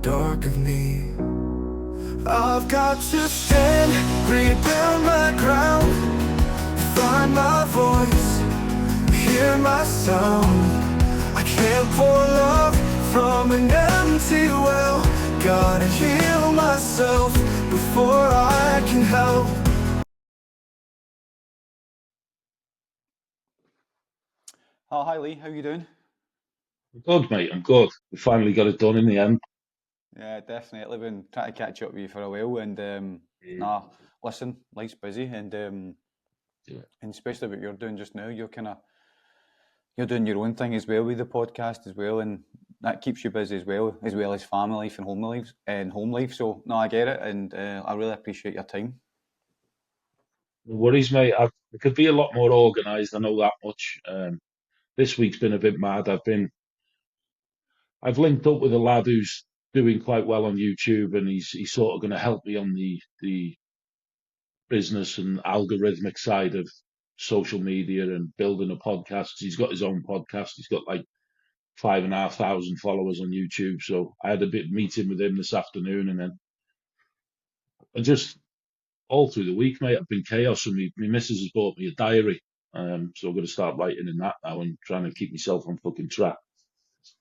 dark of me. I've got to stand, rebuild my ground, find my voice, hear my sound. I can't pour love from an empty well. Gotta heal myself before I can help. Oh, hi Lee, how you doing? I'm good, mate. I'm good. We finally got it done in the end. Yeah, definitely. Been trying to catch up with you for a while, and listen, life's busy, and especially what you're doing just now, you're doing your own thing as well with the podcast as well, and that keeps you busy as well as family life and home life. So no, I get it, and I really appreciate your time. No worries, mate. I could be a lot more organised. I know that much. This week's been a bit mad. I've linked up with a lad who's doing quite well on YouTube, and he's sort of going to help me on the business and algorithmic side of social media and building a podcast. He's got his own podcast. He's got like 5,500 followers on YouTube. So I had a bit meeting with him this afternoon, and then I just all through the week, mate, I've been chaos, and my missus has bought me a diary. So I'm going to start writing in that now and trying to keep myself on fucking track.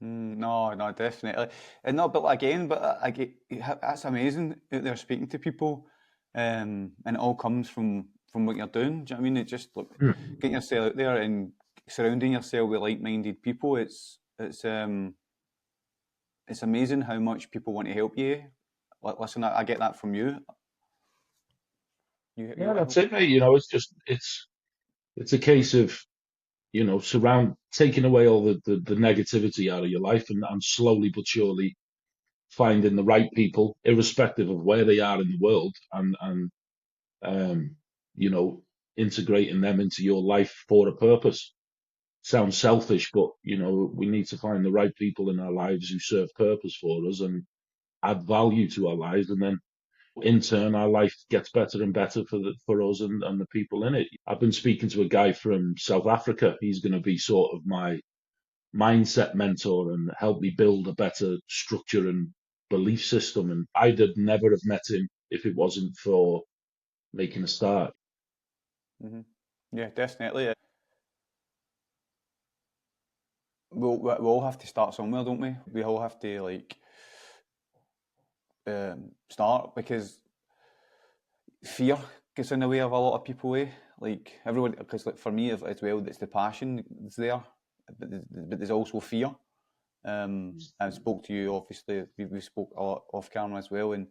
No, definitely, and no, but again, I get that's amazing out there speaking to people, and it all comes from what you're doing. Do you know what I mean? It just look getting yourself out there and surrounding yourself with like-minded people. It's amazing how much people want to help you. Listen, I get that from you. Yeah, that's it, mate. It's a case of taking away all the negativity out of your life, and slowly but surely finding the right people, irrespective of where they are in the world, and integrating them into your life for a purpose. Sounds selfish, but we need to find the right people in our lives who serve purpose for us and add value to our lives, and then in turn our life gets better and better for us and the people in it. I've been speaking to a guy from South Africa. He's going to be sort of my mindset mentor and help me build a better structure and belief system, and I'd have never have met him if it wasn't for making a start. Yeah, definitely. We all have to start somewhere, don't we? We all have to start, because fear gets in the way of a lot of people. Like everyone, because for me as well, it's the passion that's there, but there's also fear. I spoke to you, obviously. We spoke a lot off camera as well, and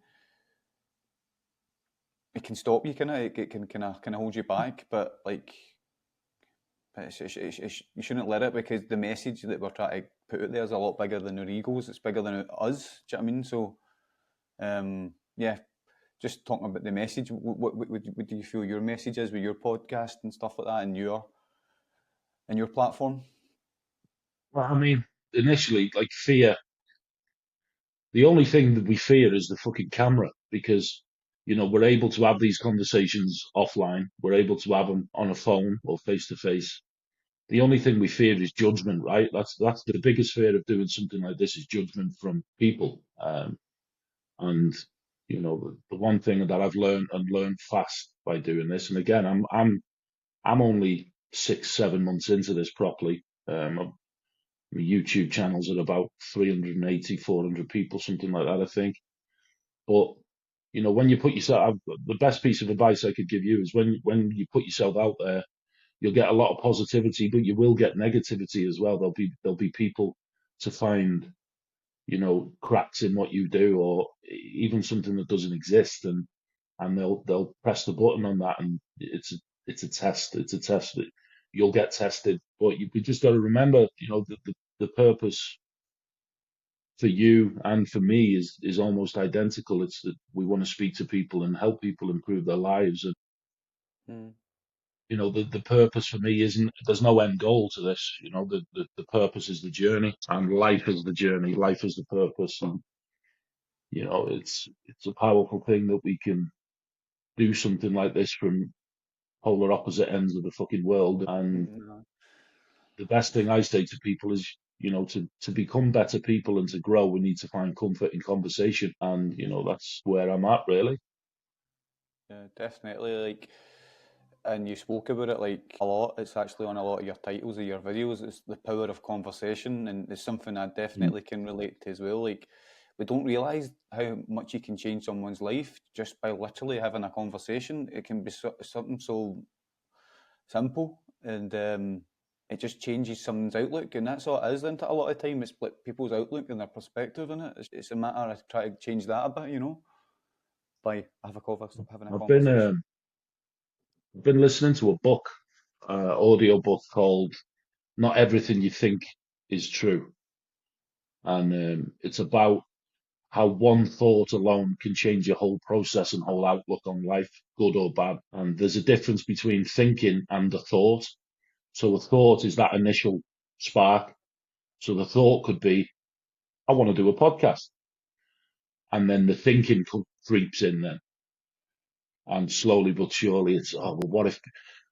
it can stop you, it can kind of hold you back. But you shouldn't let it, because the message that we're trying to put out there is a lot bigger than our egos. It's bigger than us. Do you know what I mean? So, just talking about the message. What do you feel your message is with your podcast and stuff like that, and your platform? Well, I mean, initially, like fear. The only thing that we fear is the fucking camera, because we're able to have these conversations offline. We're able to have them on a phone or face to face. The only thing we fear is judgment, right? That's the biggest fear of doing something like this, is judgment from people. And the one thing that I've learned fast by doing this, and again, I'm only 6-7 months into this properly. My YouTube channel's at about 380, 400 people, something like that, I think. But when you put yourself out, the best piece of advice I could give you is when you put yourself out there, you'll get a lot of positivity, but you will get negativity as well. There'll be people to find, cracks in what you do, or even something that doesn't exist, and they'll press the button on that, and it's a test. It's a test that you'll get tested, but we just got to remember, the purpose for you and for me is almost identical. It's that we want to speak to people and help people improve their lives, and the purpose for me isn't, there's no end goal to this. The purpose is the journey, and life is the journey. Life is the purpose, and it's a powerful thing that we can do something like this from polar opposite ends of the fucking world. And the best thing I say to people is, to become better people and to grow, we need to find comfort in conversation. And, that's where I'm at, really. Yeah, definitely. Like, and you spoke about it like a lot. It's actually on a lot of your titles of your videos. It's the power of conversation, and it's something I definitely can relate to as well. Like, we don't realise how much you can change someone's life just by literally having a conversation. It can be something so simple, and it just changes someone's outlook, and that's all it is. Isn't it? A lot of time, it's like people's outlook and their perspective in it. It's a matter of trying to change that a bit, by having a conversation. I've been listening to a book, audio book called "Not Everything You Think Is True," and it's about how one thought alone can change your whole process and whole outlook on life, good or bad. And there's a difference between thinking and a thought. So a thought is that initial spark. So the thought could be, I want to do a podcast. And then the thinking creeps in then. And slowly but surely it's, oh, well,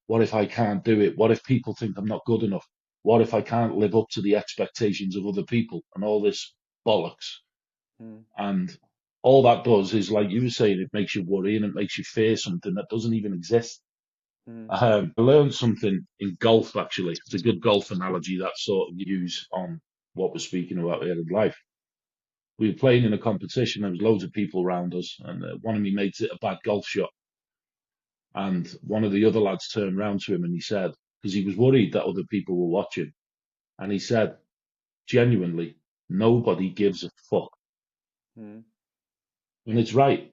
what if I can't do it? What if people think I'm not good enough? What if I can't live up to the expectations of other people? And all this bollocks. And all that does is, like you were saying, it makes you worry and it makes you fear something that doesn't even exist. I learned something in golf, actually. It's a good golf analogy that sort of use on what we're speaking about here in life. We were playing in a competition. There was loads of people around us, and one of my mates hit a bad golf shot. And one of the other lads turned round to him and he said, because he was worried that other people were watching, and he said, genuinely, nobody gives a fuck. And it's right.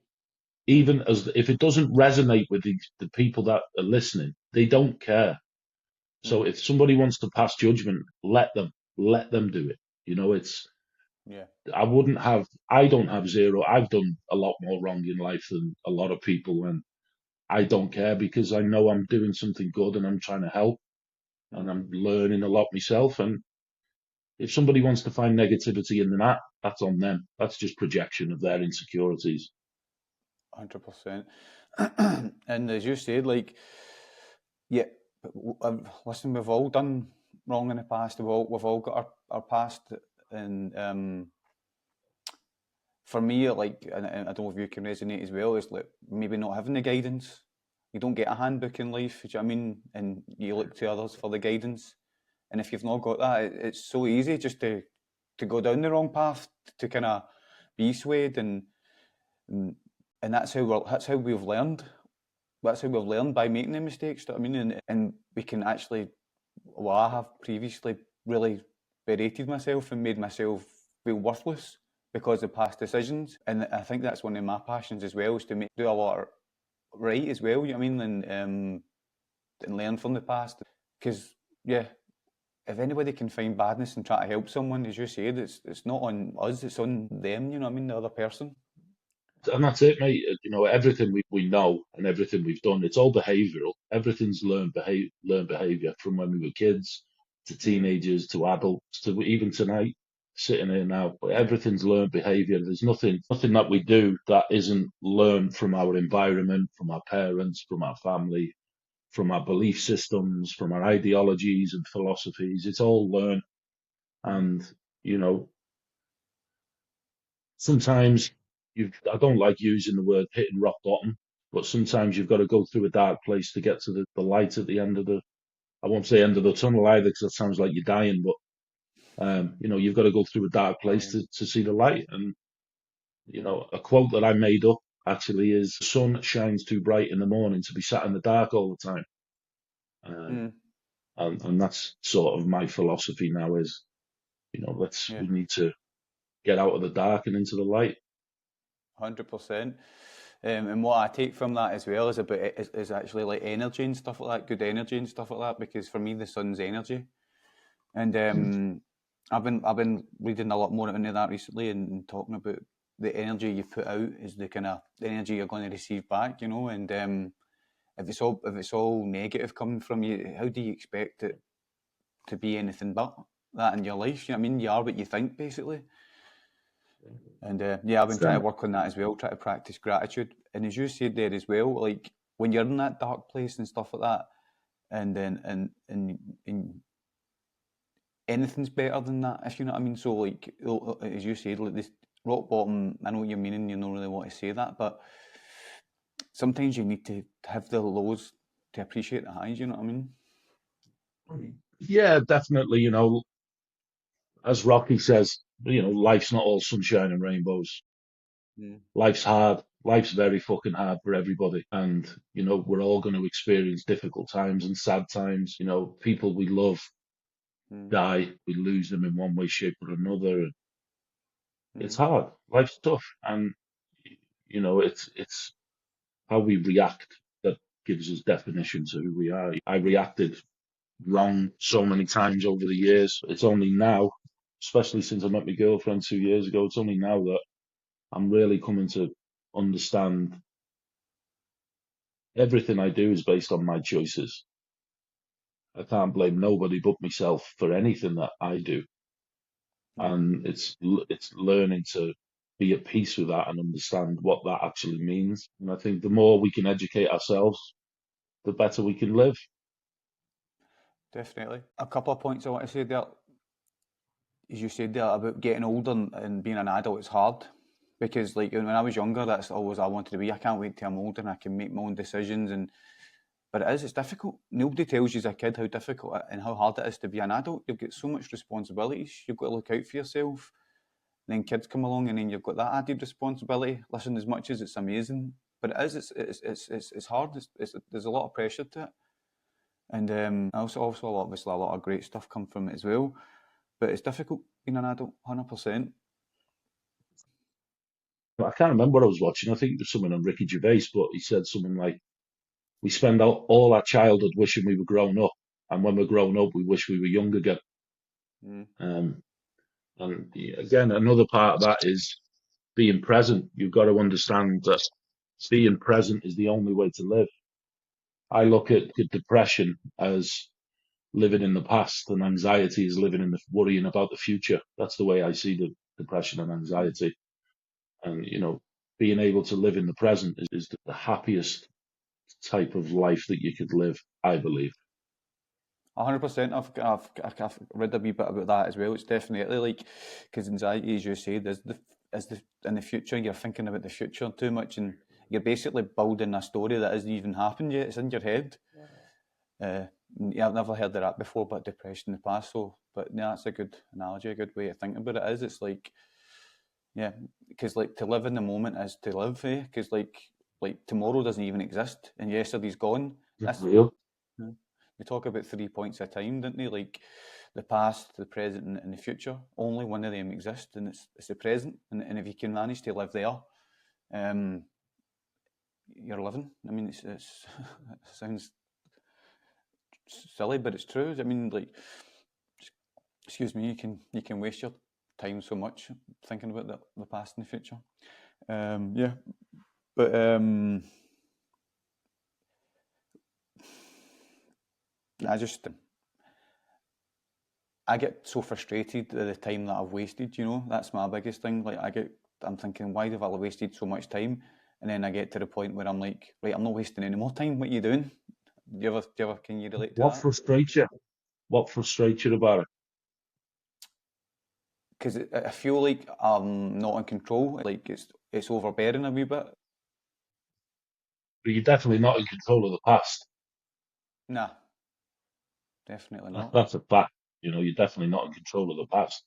Even as if it doesn't resonate with the people that are listening, they don't care. So if somebody wants to pass judgment, let them do it. I don't have zero. I've done a lot more wrong in life than a lot of people, and I don't care because I know I'm doing something good and I'm trying to help and I'm learning a lot myself. And if somebody wants to find negativity in that, that's on them. That's just projection of their insecurities. 100%. And as you said, like, yeah, listen, we've all done wrong in the past. We've all got our past, and for me, like, and I don't know if you can resonate as well, is like maybe not having the guidance. You don't get a handbook in life, do you know what I mean? And you look to others for the guidance. And if you've not got that, it's so easy just to go down the wrong path, to kind of be swayed, and that's how we've learned. That's how we've learned, by making the mistakes. Do you know what I mean? And we can actually, well, I have previously really berated myself and made myself feel worthless because of past decisions. And I think that's one of my passions as well, is to do a lot right as well. You know what I mean? And learn from the past. Because if anybody can find badness and try to help someone, as you said, it's not on us, it's on them, you know what I mean, the other person. And that's it, mate. Everything we know and everything we've done, it's all behavioural. Everything's learned behaviour from when we were kids to teenagers to adults to even tonight, sitting here now. Everything's learned behaviour. There's nothing that we do that isn't learned from our environment, from our parents, from our family, from our belief systems, from our ideologies and philosophies. It's all learned. And, sometimes I don't like using the word hitting rock bottom, but sometimes you've got to go through a dark place to get to the light at the end of I won't say end of the tunnel either, because that sounds like you're dying, but you've got to go through a dark place to see the light. And a quote that I made up actually is, "The sun shines too bright in the morning to be sat in the dark all the time." And that's sort of my philosophy now is, we need to get out of the dark and into the light. 100%. And what I take from that as well is actually like energy and stuff like that, good energy and stuff like that, because for me the sun's energy. And I've been reading a lot more into that recently and talking about the energy you put out is the kind of energy you're going to receive back, and if it's all negative coming from you, how do you expect it to be anything but that in your life? You know what I mean? You are what you think, basically. And I've been trying to work on that as well, try to practice gratitude. And as you said there as well, like when you're in that dark place and stuff like that, and then and anything's better than that, if you know what I mean. So, like, as you said, like this rock bottom, I know what you're meaning, you don't really want to say that, but sometimes you need to have the lows to appreciate the highs, you know what I mean? Yeah, definitely. You know, as Rocky says, you know, life's not all sunshine and rainbows. Mm. Life's hard. Life's very fucking hard for everybody. And, you know, we're all going to experience difficult times and sad times. You know, people we love Mm. die. We lose them in one way, shape, or another. It's Mm. hard. Life's tough. And, you know, it's how we react that gives us definition to who we are. I reacted wrong so many times over the years. It's only now, especially since I met my girlfriend 2 years ago, it's only now that I'm really coming to understand everything I do is based on my choices. I can't blame nobody but myself for anything that I do. Yeah. And it's learning to be at peace with that and understand what that actually means. And I think the more we can educate ourselves, the better we can live. Definitely. A couple of points I want to say there. As you said there about getting older and being an adult, it's hard because, like, when I was younger, that's always I wanted to be. I can't wait till I'm older and I can make my own decisions. But it's difficult. Nobody tells you as a kid how difficult and how hard it is to be an adult. You've got so much responsibilities. You've got to look out for yourself. And then kids come along, and then you've got that added responsibility. Listen, as much as it's amazing, but it is. It's hard. There's a lot of pressure to it, and also obviously a lot of great stuff come from it as well. But it's difficult being an adult, 100%. I can't remember what I was watching. I think it was something on Ricky Gervais, but he said something like, we spend all our childhood wishing we were grown up. And when we're grown up, we wish we were young again. Mm. And again, another part of that is being present. You've got to understand that being present is the only way to live. I look at depression as living in the past, and anxiety is living in the worrying about the future. That's the way I see the depression and anxiety. And, you know, being able to live in the present is the happiest type of life that you could live, I believe. 100%. I've read a wee bit about that as well. It's definitely like because anxiety, as you said, is the in the future. You're thinking about the future too much, and you're basically building a story that hasn't even happened yet. It's in your head. Yeah, I've never heard of that before, but depression in the past. So, but yeah, that's a good analogy, a good way of thinking about it. It's like, yeah, because like to live in the moment is to live, eh? Because like tomorrow doesn't even exist, and yesterday's gone. It's That's real. we talk about 3 points at a time, didn't they? Like the past, the present, and the future. Only one of them exists, and it's the present. And if you can manage to live there, you're living. I mean, it's it sounds silly, but it's true. I mean, like, excuse me, you can waste your time so much thinking about the past and the future. Yeah, but I just I get so frustrated at the time that I've wasted. You know, that's my biggest thing. Like I'm thinking, why have I wasted so much time? And then I get to the point where I'm like, right, I'm not wasting any more time. What are you doing? Can you relate to What that? frustrates you? What frustrates you about it? Because I feel like I'm not in control. Like it's overbearing a wee bit. But you're definitely not in control of the past. Nah, definitely not. That's a fact. You know, you're definitely not in control of the past.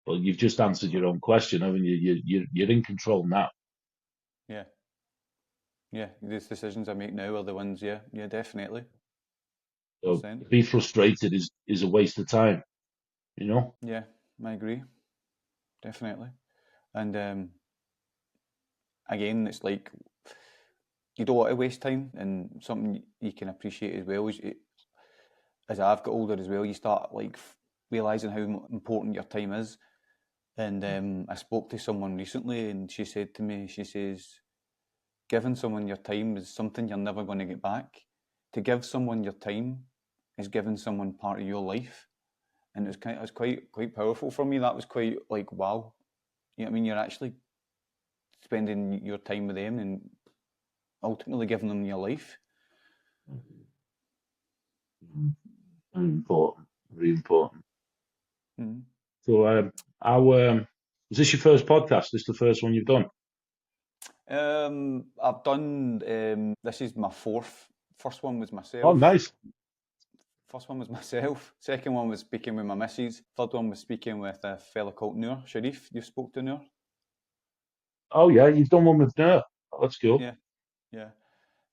But you've just answered your own question, haven't you? You're in control now. Yeah, yeah. These decisions I make now are the ones. Yeah, yeah, definitely. So Percent. to be frustrated is a waste of time. You know. Yeah, I agree. Definitely. And again, it's like you don't want to waste time, and something you can appreciate as well is as I've got older as well, you start like realizing how important your time is. And I spoke to someone recently, and she said to me, she says, giving someone your time is something you're never going to get back. To give someone your time is giving someone part of your life, and it was quite powerful for me. That was quite like wow. You know what I mean? You're actually spending your time with them and ultimately giving them your life. Very important. Very important. Mm. So, was this your first podcast? This the first one you've done? I've done. This is my fourth. First one was myself. Oh, nice. First one was myself. Second one was speaking with my missus. Third one was speaking with a fella called Noor Sharif. You spoke to Noor? Oh yeah, you've done one with Noor. Oh, that's cool. Yeah, yeah.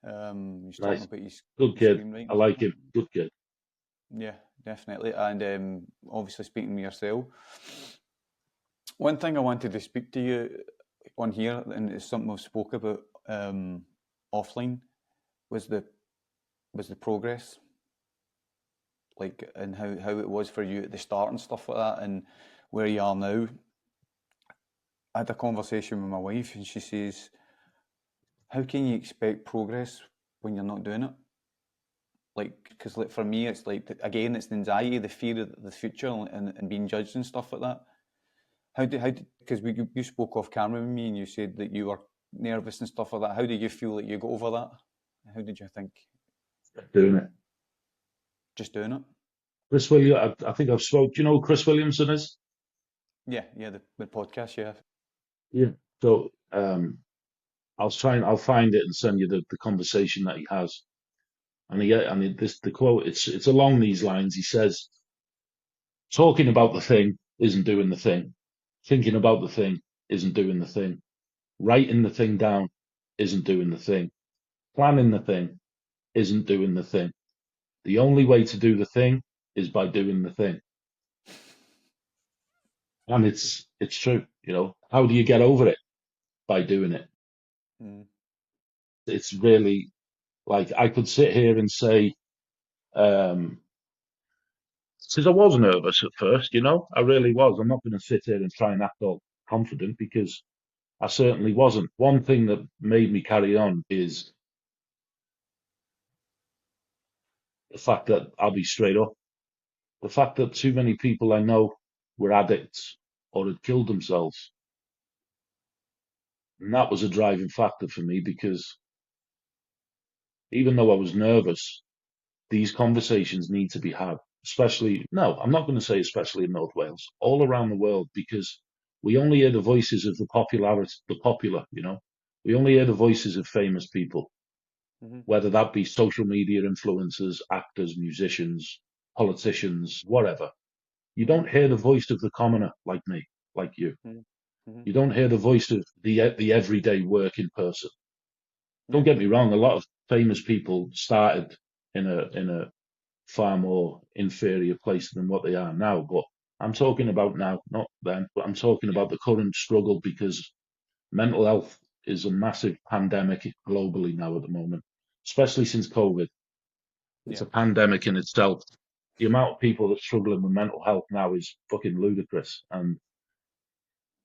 He's Nice. talking about his Good kid. screenwriting. I like him. Good kid. Yeah, definitely. And obviously speaking with yourself. One thing I wanted to speak to you on here, and it's something we've spoke about offline, was the progress, like, and how it was for you at the start and stuff like that, and where you are now. I had a conversation with my wife, and she says, "How can you expect progress when you're not doing it?" Like, because like for me, it's like, again, it's the anxiety, the fear of the future, and being judged and stuff like that. Because you spoke off camera with me and you said that you were nervous and stuff like that. How did you feel that you got over that? How did you think? Doing it. Just doing it? Chris Williams. I think I've spoke. Do you know who Chris Williamson is? Yeah, the podcast, yeah. Yeah. So I'll find it and send you the conversation that he has. And the quote. It's along these lines. He says, "Talking about the thing isn't doing the thing. Thinking about the thing isn't doing the thing. Writing the thing down isn't doing the thing. Planning the thing isn't doing the thing. The only way to do the thing is by doing the thing." And it's true, you know. How do you get over it? By doing it. Mm. It's really like I could sit here and say, because I was nervous at first, you know, I really was. I'm not going to sit here and try and act all confident because I certainly wasn't. One thing that made me carry on is the fact that I'll be straight up. The fact that too many people I know were addicts or had killed themselves. And that was a driving factor for me because even though I was nervous, these conversations need to be had, especially, no, I'm not going to say especially in North Wales, all around the world, because we only hear the voices of the popular, you know, we only hear the voices of famous people, whether that be social media influencers, actors, musicians, politicians, whatever. You don't hear the voice of the commoner like me, like you. You don't hear the voice of the everyday working person. Don't get me wrong, a lot of famous people started in a far more inferior place than what they are now. But I'm talking about now, not then, but I'm talking about the current struggle because mental health is a massive pandemic globally now at the moment, especially since COVID. It's a pandemic in itself. The amount of people that are struggling with mental health now is fucking ludicrous. And,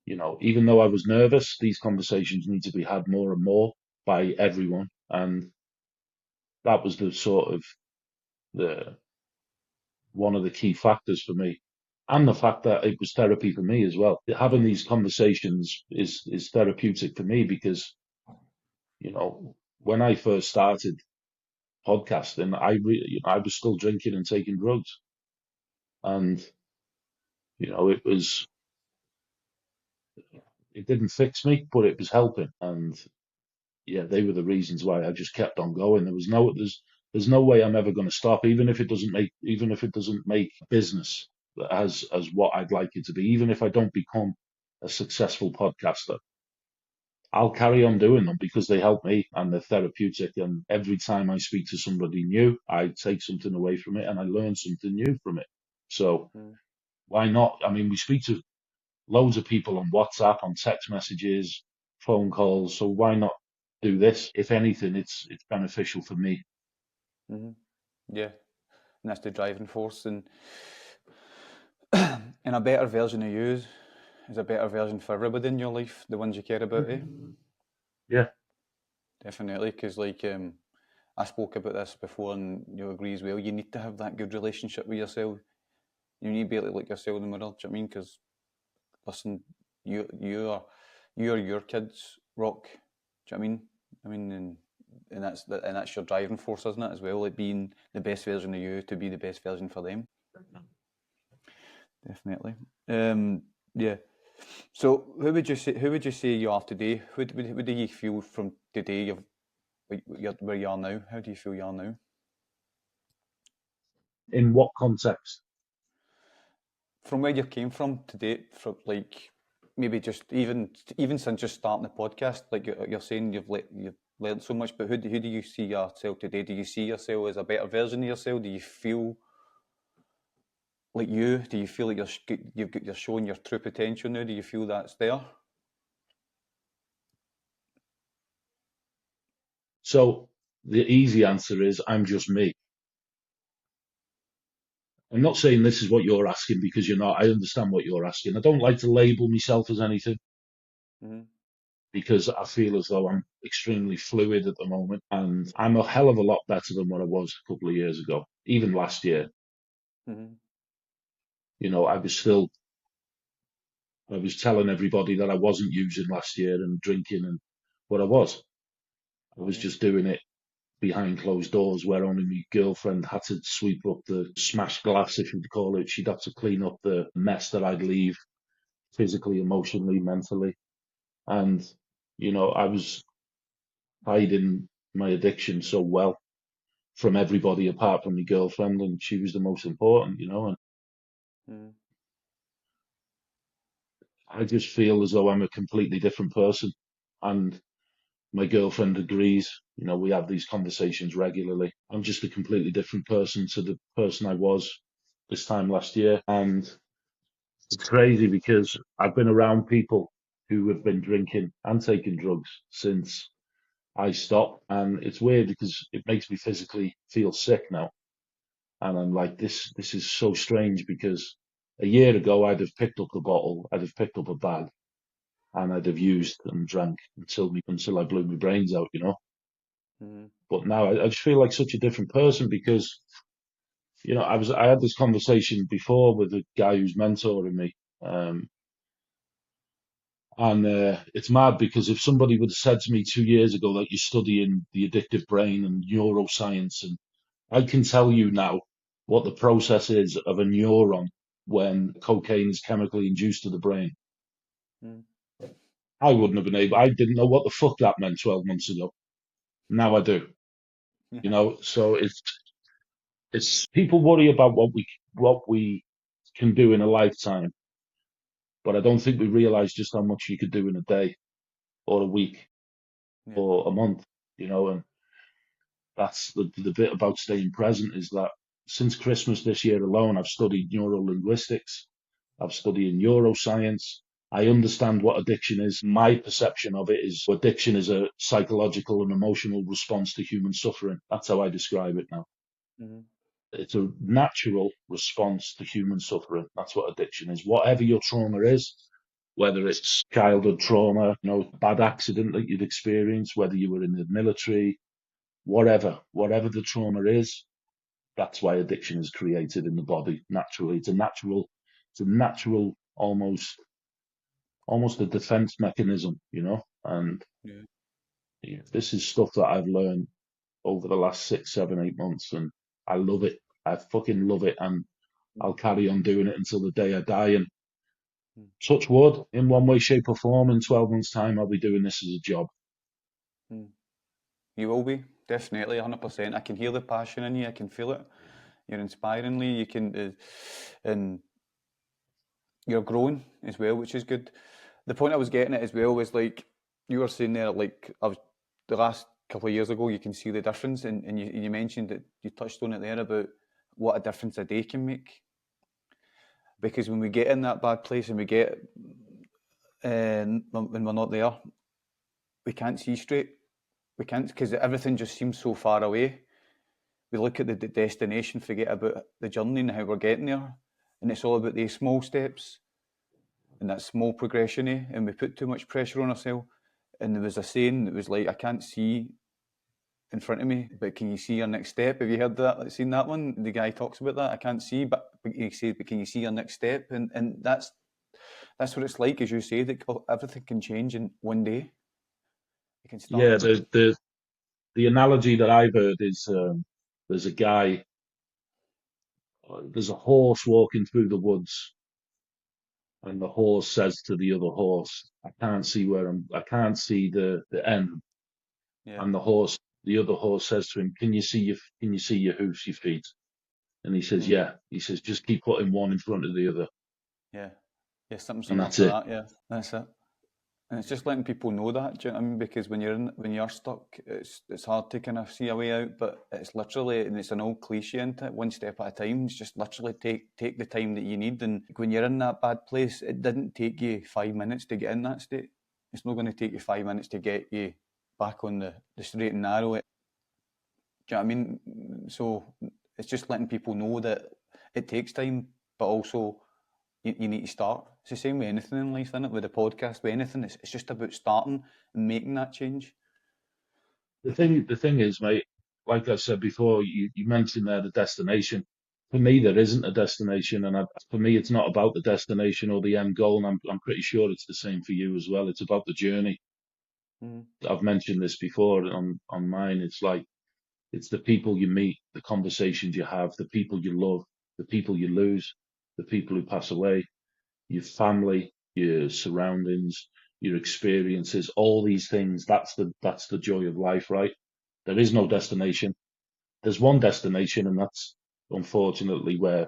you know, even though I was nervous, these conversations need to be had more and more by everyone. And that was the sort of the one of the key factors for me, and the fact that it was therapy for me as well. Having these conversations is therapeutic for me because, you know, when I first started podcasting, I was still drinking and taking drugs, and you know, it didn't fix me, but it was helping, and yeah, they were the reasons why I just kept on going. There's no way I'm ever going to stop, even if it doesn't make business as what I'd like it to be. Even if I don't become a successful podcaster, I'll carry on doing them because they help me and they're therapeutic. And every time I speak to somebody new, I take something away from it and I learn something new from it. So why not? I mean, we speak to loads of people on WhatsApp, on text messages, phone calls. So why not do this? If anything, it's beneficial for me. Yeah, and that's the driving force. And and a better version of you is a better version for everybody in your life, the ones you care about, eh? Yeah. Definitely, because like I spoke about this before, and you agree as well. You need to have that good relationship with yourself. You need to be able to look yourself in the mirror. Do you know what I mean? Because listen, you are your kids' rock. Do you know what I mean? I mean, and that's your driving force, isn't it? As well, like being the best version of you to be the best version for them. Definitely. Yeah. So, who would you say you are today? Who do you feel from today? Where you are now. How do you feel you are now? In what context? From where you came from today, from like maybe just even since just starting the podcast, like you're saying you've learned so much. But who do you see yourself today? Do you see yourself as a better version of yourself? Do you feel like you? Do you feel like you're showing your true potential now? Do you feel that's there? So the easy answer is I'm just me. I'm not saying this is what you're asking because you're not. I understand what you're asking. I don't like to label myself as anything Mm-hmm. because I feel as though I'm extremely fluid at the moment, and I'm a hell of a lot better than what I was a couple of years ago, even last year. Mm-hmm. You know, I was telling everybody that I wasn't using last year and drinking, and but I was. I was Yeah. just doing it behind closed doors where only my girlfriend had to sweep up the smashed glass, if you'd call it. She'd have to clean up the mess that I'd leave physically, emotionally, mentally. And, you know, I was hiding my addiction so well from everybody apart from my girlfriend, and she was the most important, you know. And Mm-hmm. I just feel as though I'm a completely different person. And my girlfriend agrees. You know, we have these conversations regularly. I'm just a completely different person to the person I was this time last year. And it's crazy because I've been around people who have been drinking and taking drugs since I stopped. And it's weird because it makes me physically feel sick now. And I'm like, this is so strange because a year ago I'd have picked up a bottle, I'd have picked up a bag, and I'd have used and drank until I blew my brains out, you know. Mm-hmm. But now I just feel like such a different person because, you know, I had this conversation before with a guy who's mentoring me. Um, and it's mad because if somebody would have said to me 2 years ago that you're studying the addictive brain and neuroscience, and I can tell you now what the process is of a neuron when cocaine is chemically induced to the brain, I wouldn't have been able, I didn't know what the fuck that meant 12 months ago. Now I do, you Yeah. know, so it's people worry about what we can do in a lifetime, but I don't think we realize just how much you could do in a day or a week Yeah. or a month, you know. And that's the bit about staying present is that since Christmas this year alone, I've studied neurolinguistics, I've studied neuroscience. I understand what addiction is. My perception of it is addiction is a psychological and emotional response to human suffering. That's how I describe it now. Mm-hmm. It's a natural response to human suffering. That's what addiction is. Whatever your trauma is, whether it's childhood trauma, you know, bad accident that you'd experienced, whether you were in the military, whatever the trauma is, that's why addiction is created in the body naturally. It's a natural, almost a defense mechanism, you know. And Yeah. this is stuff that I've learned over the last 6, 7, 8 months, and I love it. I fucking love it, and I'll carry on doing it until the day I die. And touch wood, in one way, shape, or form, in 12 months' time, I'll be doing this as a job. Mm. You will be, definitely, 100%. I can hear the passion in you. I can feel it. You're inspiringly. You can, and you're growing as well, which is good. The point I was getting at as well was like you were saying there, like the last couple of years ago, you can see the difference, and you mentioned that you touched on it there about what a difference a day can make. Because when we get in that bad place and we get when we're not there, we can't see straight. We can't because everything just seems so far away. We look at the destination, forget about the journey and how we're getting there, and it's all about these small steps and that small progression. And we put too much pressure on ourselves. And there was a saying that was like, "I can't see in front of me, but can you see your next step?" Have you heard that? Seen that one? The guy talks about that. I can't see, but he says, "But can you see your next step?" And that's what it's like, as you say, that everything can change in one day. You can start. Yeah, the analogy that I've heard is there's a guy, there's a horse walking through the woods, and the horse says to the other horse, I can't see the end. Yeah. And the other horse says to him, can you see your hoofs, your feet? And he says, yeah. He says, just keep putting one in front of the other. Yeah. Yeah, something And similar that's to it. that, yeah. That's it. And it's just letting people know that, do you know what I mean? Because when you're stuck, it's hard to kind of see a way out, but it's literally, and it's an old cliche, isn't it? One step at a time. It's just literally take the time that you need. And when you're in that bad place, it didn't take you 5 minutes to get in that state. It's not going to take you 5 minutes to get you back on the straight and narrow. Do you know what I mean? So it's just letting people know that it takes time, but also you need to start. It's the same with anything in life, isn't it? With the podcast, with anything, it's just about starting and making that change. The thing is, mate, like I said before, you mentioned there the destination. For me, there isn't a destination, and for me, it's not about the destination or the end goal. And I'm pretty sure it's the same for you as well. It's about the journey. I've mentioned this before on mine. It's like it's the people you meet, the conversations you have, the people you love, the people you lose, the people who pass away, your family, your surroundings, your experiences, all these things. That's the joy of life, right? There is no destination. There's one destination, and that's unfortunately where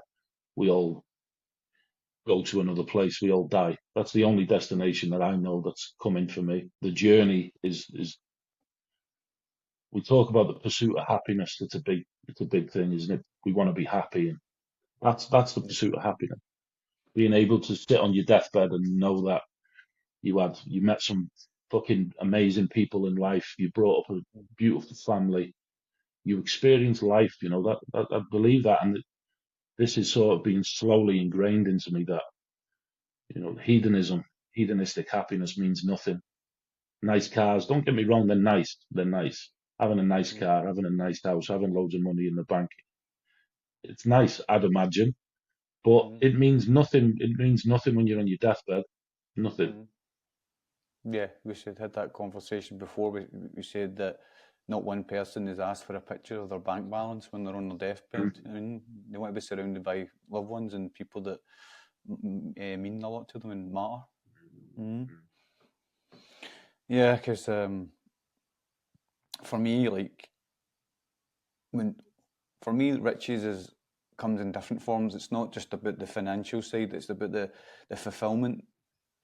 we all go to another place. We all die. That's the only destination that I know that's coming for me. The journey is. We talk about the pursuit of happiness. It's a big thing, isn't it? We want to be happy, and that's the pursuit of happiness. Being able to sit on your deathbed and know that you met some fucking amazing people in life. You brought up a beautiful family. You experienced life. You know that I believe that, and this is sort of being slowly ingrained into me that hedonistic happiness means nothing. Nice cars, don't get me wrong, they're nice. They're nice. Having a nice car, having a nice house, having loads of money in the bank. It's nice, I'd imagine, but it means nothing. It means nothing when you're on your deathbed. Nothing. Yeah, we should had that conversation before. We said that not one person is asked for a picture of their bank balance when they're on their deathbed. I mean, they want to be surrounded by loved ones and people that mean a lot to them and matter. Yeah, because for me, riches comes in different forms. It's not just about the financial side; it's about the fulfillment.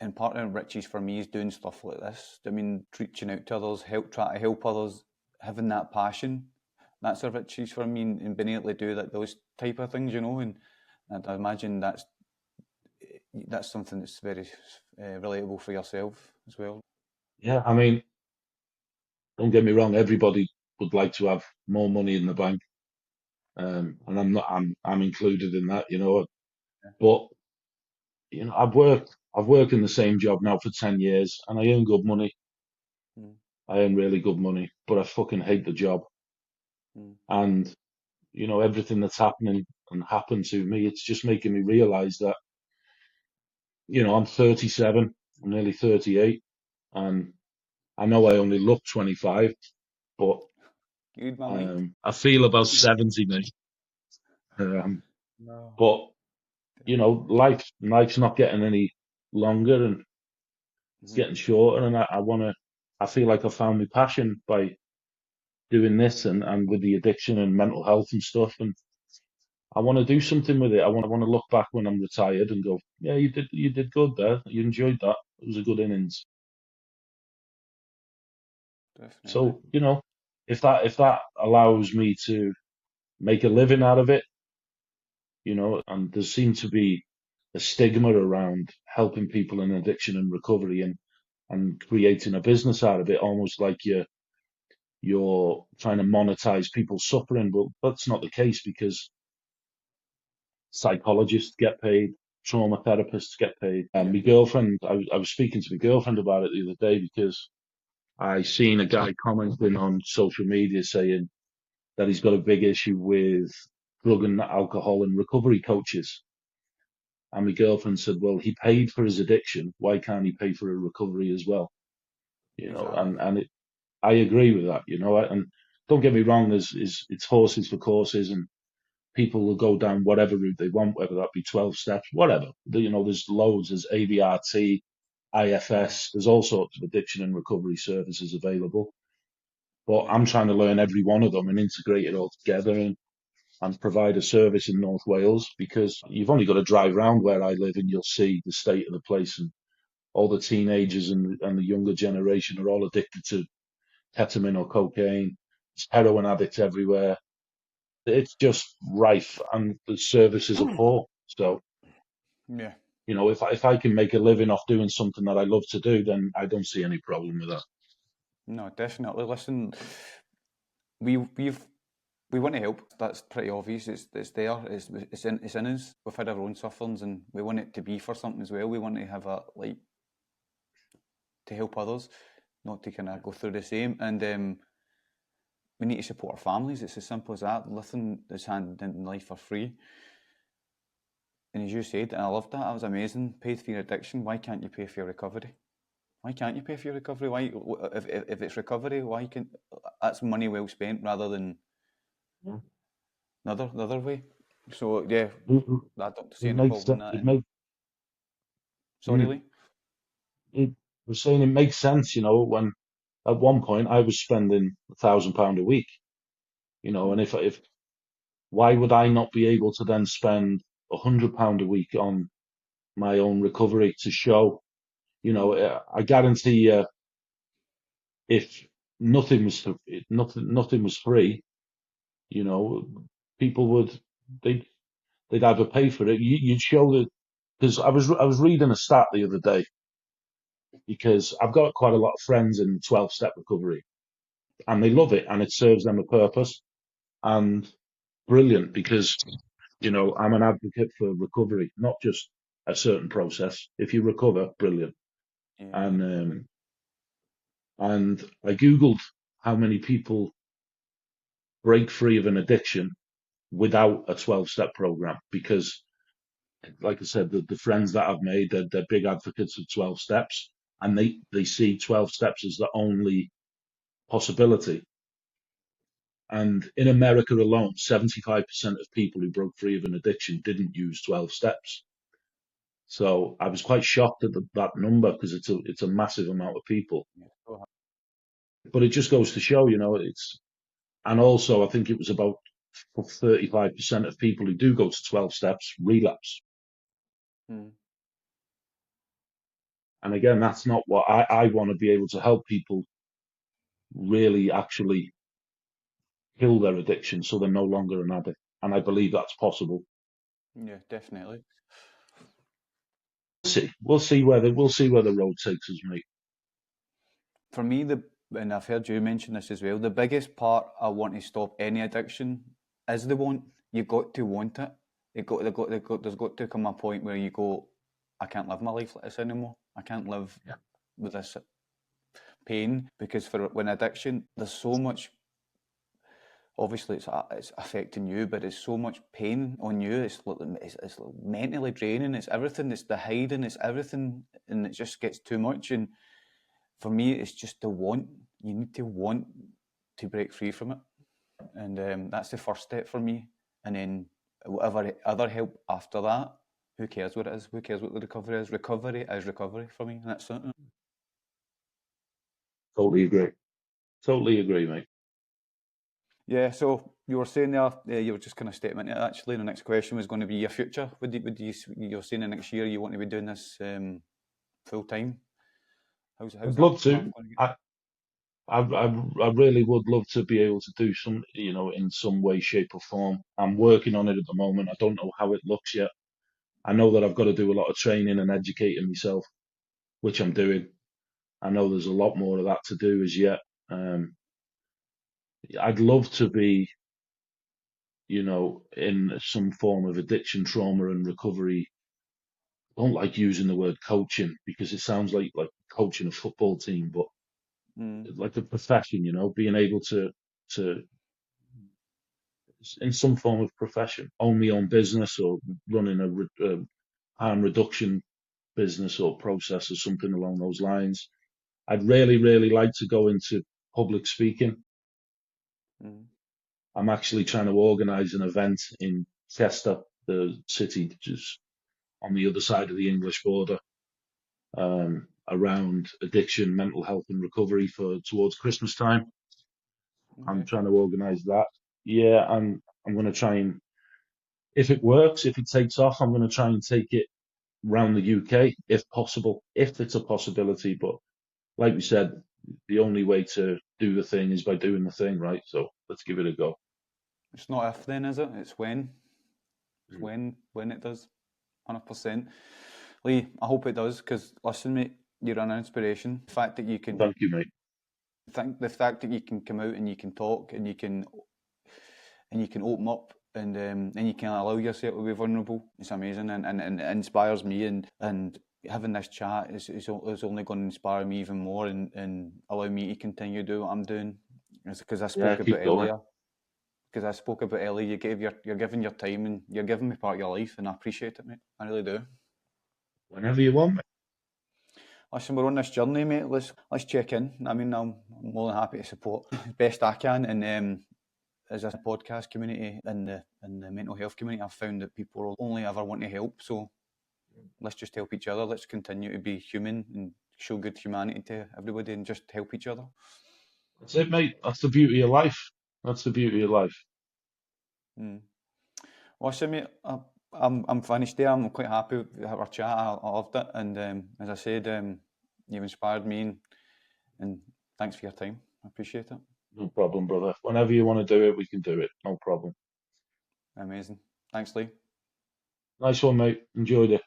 And part of riches for me is doing stuff like this. I mean, reaching out to others, trying to help others, having that passion. That's a riches for me, and being able to do those type of things, And I imagine that's something that's very relatable for yourself as well. Yeah, I mean, don't get me wrong. Everybody would like to have more money in the bank, and I'm not. I'm included in that, But I've worked in the same job now for 10 years, and I earn good money. I earn really good money, but I fucking hate the job. And everything that's happening and happened to me, it's just making me realise that I'm 37, I'm nearly 38, and I know I only look 25, but I feel about 70, mate. But life's not getting any longer, and it's getting shorter, and I feel like I found my passion by doing this and with the addiction and mental health and stuff, and I want to do something with it. I want to look back when I'm retired and go, yeah, you did good there. You enjoyed that. It was a good innings. Definitely. So if that allows me to make a living out of it, and there seems to be a stigma around helping people in addiction and recovery and creating a business out of it, almost like you're trying to monetize people's suffering. But that's not the case, because psychologists get paid, trauma therapists get paid. And my girlfriend, I was speaking to my girlfriend about it the other day, because I seen a guy commenting on social media saying that he's got a big issue with drug and alcohol and recovery coaches. And my girlfriend said, well, he paid for his addiction. Why can't he pay for a recovery as well? And I agree with that, and don't get me wrong, it's horses for courses, and people will go down whatever route they want, whether that be 12 steps, whatever. There's loads. There's ABRT, IFS. There's all sorts of addiction and recovery services available. But I'm trying to learn every one of them and integrate it all together and provide a service in North Wales, because you've only got to drive around where I live and you'll see the state of the place, and all the teenagers and the younger generation are all addicted to ketamine or cocaine. There's heroin addicts everywhere. It's just rife, and the services are poor. So, if I can make a living off doing something that I love to do, then I don't see any problem with that. No, definitely. Listen, we want to help. That's pretty obvious. It's there. It's in us. We've had our own sufferings, and we want it to be for something as well. We want to have to help others, not to kind of go through the same. And we need to support our families. It's as simple as that. Nothing is handed in life for free. And as you said, and I loved that was amazing. Paid for your addiction. Why can't you pay for your recovery? Why can't you pay for your recovery? Why, if it's recovery, why can that's money well spent rather than another way? So yeah, I don't see any problem in that. Sorry, Lee. We're saying it makes sense, when at one point I was spending £1,000 a week, and if why would I not be able to then spend £100 a week on my own recovery to show, I guarantee you, if nothing was free, people they'd either pay for it. You'd show that, because I was reading a stat the other day, because I've got quite a lot of friends in 12-step recovery, and they love it, and it serves them a purpose, and brilliant, because I'm an advocate for recovery, not just a certain process. If you recover, brilliant. And I googled how many people break free of an addiction without a 12-step program, because, like I said, the friends that I've made, they're big advocates of 12 steps, and they see 12 steps as the only possibility. And in America alone, 75% of people who broke free of an addiction didn't use 12 steps. So I was quite shocked at that number, because it's a massive amount of people. But it just goes to show, and also I think it was about 35% of people who do go to 12 steps relapse. And again, that's not what I want to be able to help people really actually kill their addiction, so they're no longer an addict. And I believe that's possible. Yeah, definitely. We'll see where the road takes us, mate. For me, and I've heard you mention this as well, the biggest part I want to stop any addiction is the want. You've got to want it. There's got to come a point where you go, I can't live my life like this anymore. I can't live with this pain, because when addiction, there's so much. Obviously, it's affecting you, but it's so much pain on you. It's mentally draining. It's everything. It's the hiding. It's everything, and it just gets too much. And for me, it's just the want. You need to want to break free from it, and that's the first step for me. And then whatever other help after that, who cares what it is? Who cares what the recovery is? Recovery is recovery for me, and that's it. Totally agree, mate. Yeah, so you were saying there, you were just kind of stepping into it. Actually, the next question was going to be your future. You're saying the next year you want to be doing this full time? I'd love to. I really would love to be able to do some, in some way, shape, or form. I'm working on it at the moment. I don't know how it looks yet. I know that I've got to do a lot of training and educating myself, which I'm doing. I know there's a lot more of that to do as yet. I'd love to be, in some form of addiction, trauma, and recovery. I don't like using the word coaching, because it sounds like coaching a football team, but like a profession, being able to in some form of profession, own my own business, or running a harm reduction business or process, or something along those lines. I'd really, really like to go into public speaking. I'm actually trying to organise an event in Chester, the city just on the other side of the English border, around addiction, mental health, and recovery towards Christmas time. I'm trying to organise that. Yeah, and I'm going to try and, if it works, if it takes off, I'm going to try and take it round the UK if possible, if it's a possibility. But like we said, the only way to do the thing is by doing the thing, right? So let's give it a go. It's not if then, is it? It's when. It's when it does. 100%. Lee, I hope it does, because listen, mate, you're an inspiration. The fact that you can, Thank you, mate. the fact that you can come out and you can talk and you can open up and you can allow yourself to be vulnerable. It's amazing, and it inspires me. And having this chat is only going to inspire me even more and allow me to continue to do what I'm doing. Because I spoke about earlier. Because I spoke about earlier, you're giving your time and you're giving me part of your life, and I appreciate it, mate. I really do. Whenever you want, mate. Listen, we're on this journey, mate. Let's check in. I mean, I'm more than happy to support as best I can, and as a podcast community in the mental health community, I've found that people only ever want to help. So let's just help each other. Let's continue to be human and show good humanity to everybody, and just help each other. That's it, mate. That's the beauty of life. That's the beauty of life. Listen, mate, I'm finished there. I'm quite happy with our chat. I loved it, and as I said, you've inspired me, and thanks for your time. I appreciate it. No problem, brother. Whenever you want to do it, we can do it. No problem. Amazing. Thanks, Lee. Nice one, mate. Enjoyed it.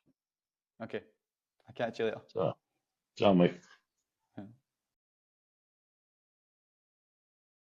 Okay. I'll catch you later. Ciao, mate.